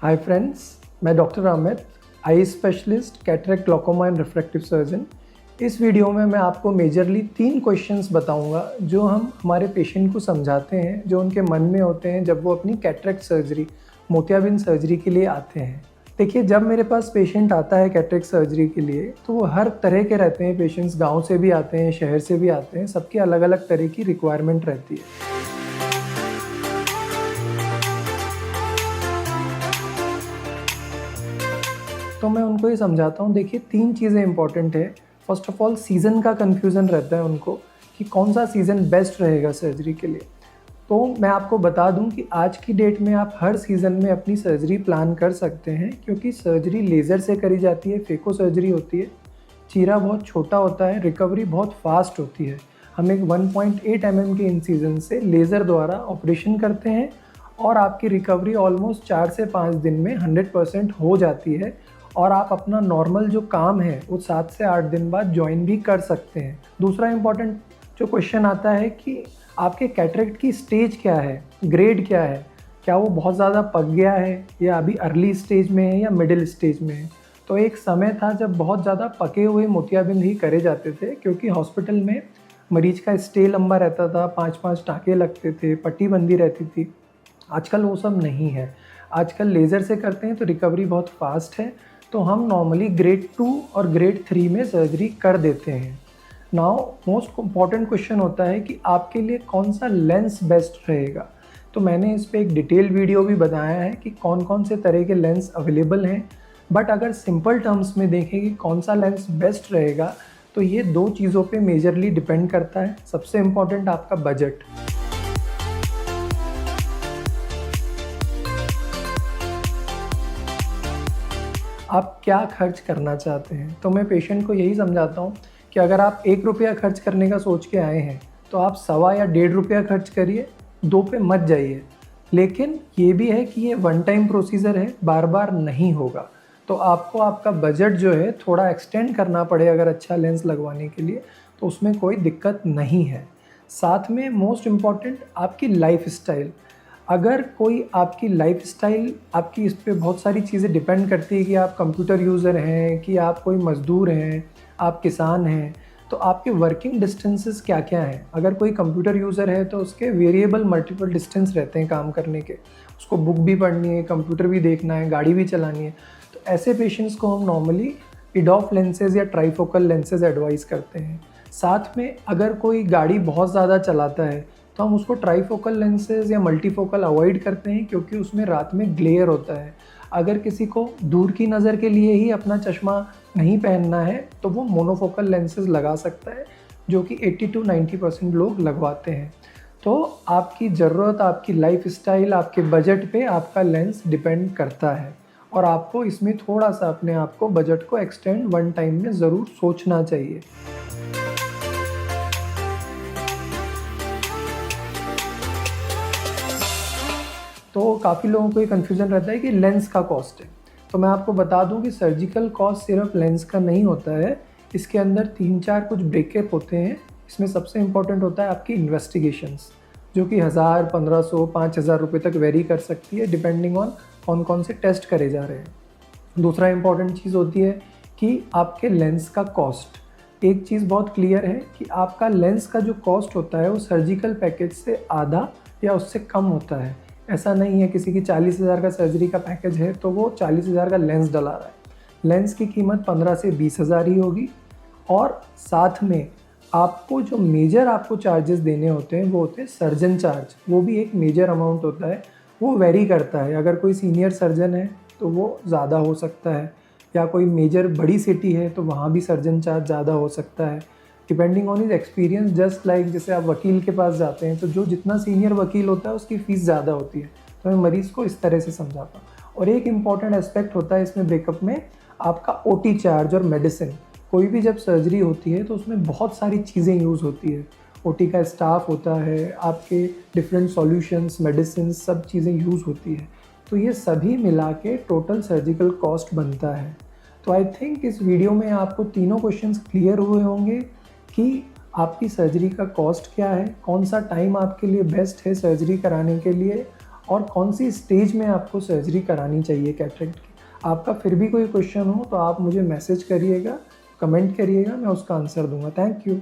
Hi friends, मैं doctor Amit, eye specialist, cataract, glaucoma and refractive surgeon. इस video में मैं आपको मेजरली 3 क्वेश्चंस बताऊंगा जो हम हमारे पेशेंट को समझाते हैं, जो उनके मन में होते हैं जब वो अपनी कैटरेक्ट सर्जरी, मोतियाबिंद सर्जरी के लिए आते हैं। देखिए, जब मेरे पास पेशेंट आता है कैटरेक्ट सर्जरी के लिए तो वो हर तरह के रहते हैं। पेशेंट्स गाँव से भी आते हैं, शहर से भी आते हैं, सबकी अलग अलग तरह की रिक्वायरमेंट रहती है। तो मैं उनको ये समझाता हूँ, देखिए 3 चीज़ें इंपॉर्टेंट है। फर्स्ट ऑफ ऑल, सीज़न का कन्फ्यूज़न रहता है उनको कि कौन सा सीज़न बेस्ट रहेगा सर्जरी के लिए। तो मैं आपको बता दूं कि आज की डेट में आप हर सीज़न में अपनी सर्जरी प्लान कर सकते हैं, क्योंकि सर्जरी लेज़र से करी जाती है, फेको सर्जरी होती है, चीरा बहुत छोटा होता है, रिकवरी बहुत फास्ट होती है। हम एक 1.8 mm के इंसिजन से लेज़र द्वारा ऑपरेशन करते हैं और आपकी रिकवरी ऑलमोस्ट 4 से 5 दिन में 100% हो जाती है और आप अपना नॉर्मल जो काम है वो 7 से 8 दिन बाद ज्वाइन भी कर सकते हैं। दूसरा इम्पॉर्टेंट जो क्वेश्चन आता है कि आपके कैटरेक्ट की स्टेज क्या है, ग्रेड क्या है, क्या वो बहुत ज़्यादा पक गया है या अभी अर्ली स्टेज में है या मिडिल स्टेज में है। तो एक समय था जब बहुत ज़्यादा पके हुए मोतियाबिंद ही करे जाते थे, क्योंकि हॉस्पिटल में मरीज का स्टे लंबा रहता था, 5-5 टाँके लगते थे, पट्टी बंदी रहती थी। आजकल वो सब नहीं है। आजकल लेज़र से करते हैं तो रिकवरी बहुत फास्ट है, तो हम नॉर्मली ग्रेड 2 और ग्रेड 3 में सर्जरी कर देते हैं। नाउ मोस्ट इम्पॉर्टेंट क्वेश्चन होता है कि आपके लिए कौन सा लेंस बेस्ट रहेगा। तो मैंने इस पे एक डिटेल वीडियो भी बनाया है कि कौन कौन से तरह के लेंस अवेलेबल हैं। बट अगर सिंपल टर्म्स में देखें कि कौन सा लेंस बेस्ट रहेगा, तो ये 2 चीज़ों पे मेजरली डिपेंड करता है। सबसे इम्पॉर्टेंट आपका बजट। आप क्या खर्च करना चाहते हैं। तो मैं पेशेंट को यही समझाता हूँ कि अगर आप 1 रुपया खर्च करने का सोच के आए हैं तो आप 1.25 या 1.5 रुपया खर्च करिए, 2 पे मत जाइए। लेकिन ये भी है कि ये वन टाइम प्रोसीजर है, बार बार नहीं होगा। तो आपको आपका बजट जो है थोड़ा एक्सटेंड करना पड़े अगर अच्छा लेंस लगवाने के लिए, तो उसमें कोई दिक्कत नहीं है। साथ में मोस्ट इम्पॉर्टेंट आपकी लाइफ स्टाइल। अगर कोई आपकी लाइफस्टाइल, आपकी इस पे बहुत सारी चीज़ें डिपेंड करती है कि आप कंप्यूटर यूज़र हैं, कि आप कोई मज़दूर हैं, आप किसान हैं, तो आपके वर्किंग डिस्टेंसेस क्या क्या हैं। अगर कोई कंप्यूटर यूज़र है तो उसके वेरिएबल मल्टीपल डिस्टेंस रहते हैं काम करने के, उसको बुक भी पढ़नी है, कंप्यूटर भी देखना है, गाड़ी भी चलानी है। तो ऐसे पेशेंट्स को हम नॉर्मली इडॉफ लेंसेज या ट्राईफोकल लेंसेज एडवाइस करते हैं। साथ में अगर कोई गाड़ी बहुत ज़्यादा चलाता है तो हम उसको ट्राईफोकल लेंसेज या मल्टीफोकल अवॉइड करते हैं, क्योंकि उसमें रात में ग्लेयर होता है। अगर किसी को दूर की नज़र के लिए ही अपना चश्मा नहीं पहनना है तो वो मोनोफोकल लेंसेज लगा सकता है, जो कि 80-90% लोग लगवाते हैं। तो आपकी ज़रूरत, आपकी लाइफ स्टाइल, आपके बजट पे आपका लेंस डिपेंड करता है और आपको इसमें थोड़ा सा अपने आप को, बजट को एक्सटेंड वन टाइम में ज़रूर सोचना चाहिए। तो काफ़ी लोगों को ये कन्फ्यूज़न रहता है कि लेंस का कॉस्ट है। तो मैं आपको बता दूं कि सर्जिकल कॉस्ट सिर्फ लेंस का नहीं होता है, इसके अंदर 3-4 कुछ ब्रेकअप होते हैं। इसमें सबसे इम्पॉर्टेंट होता है आपकी इन्वेस्टिगेशंस, जो कि 1000, 1500, 5000 रुपये तक वेरी कर सकती है, डिपेंडिंग ऑन कौन कौन से टेस्ट करे जा रहे हैं। दूसरा इम्पॉर्टेंट चीज़ होती है कि आपके लेंस का कॉस्ट। एक चीज़ बहुत क्लियर है कि आपका लेंस का जो कॉस्ट होता है वो सर्जिकल पैकेज से आधा या उससे कम होता है। ऐसा नहीं है किसी की 40,000 का सर्जरी का पैकेज है तो वो 40,000 का लेंस डला रहा है। लेंस की कीमत 15 से 20,000 ही होगी। और साथ में आपको जो मेजर आपको चार्जेस देने होते हैं वो होते हैं सर्जन चार्ज। वो भी एक मेजर अमाउंट होता है, वो वेरी करता है। अगर कोई सीनियर सर्जन है तो वो ज़्यादा हो सकता है, या कोई मेजर बड़ी सिटी है तो वहाँ भी सर्जन चार्ज ज़्यादा हो सकता है, depending on his experience. Just like जैसे आप वकील के पास जाते हैं तो जो जितना सीनियर वकील होता है उसकी फ़ीस ज़्यादा होती है। तो मैं मरीज़ को इस तरह से समझाता हूँ। और एक इम्पॉर्टेंट एस्पेक्ट होता है इसमें ब्रेकअप में, आपका ओटी चार्ज और मेडिसिन। कोई भी जब सर्जरी होती है तो उसमें बहुत सारी चीज़ें यूज़ होती है। ओटी का स्टाफ होता है, आपके डिफरेंट सॉल्यूशंस, मेडिसिन, सब चीज़ें यूज़ होती है। तो ये सभी मिला के टोटल सर्जिकल कॉस्ट बनता है। तो आई थिंक इस वीडियो में आपको तीनों क्वेश्चंस क्लियर हुए होंगे कि आपकी सर्जरी का कॉस्ट क्या है, कौन सा टाइम आपके लिए बेस्ट है सर्जरी कराने के लिए, और कौन सी स्टेज में आपको सर्जरी करानी चाहिए कैटरेक्ट की। आपका फिर भी कोई क्वेश्चन हो तो आप मुझे मैसेज करिएगा, कमेंट करिएगा, मैं उसका आंसर दूंगा। Thank you.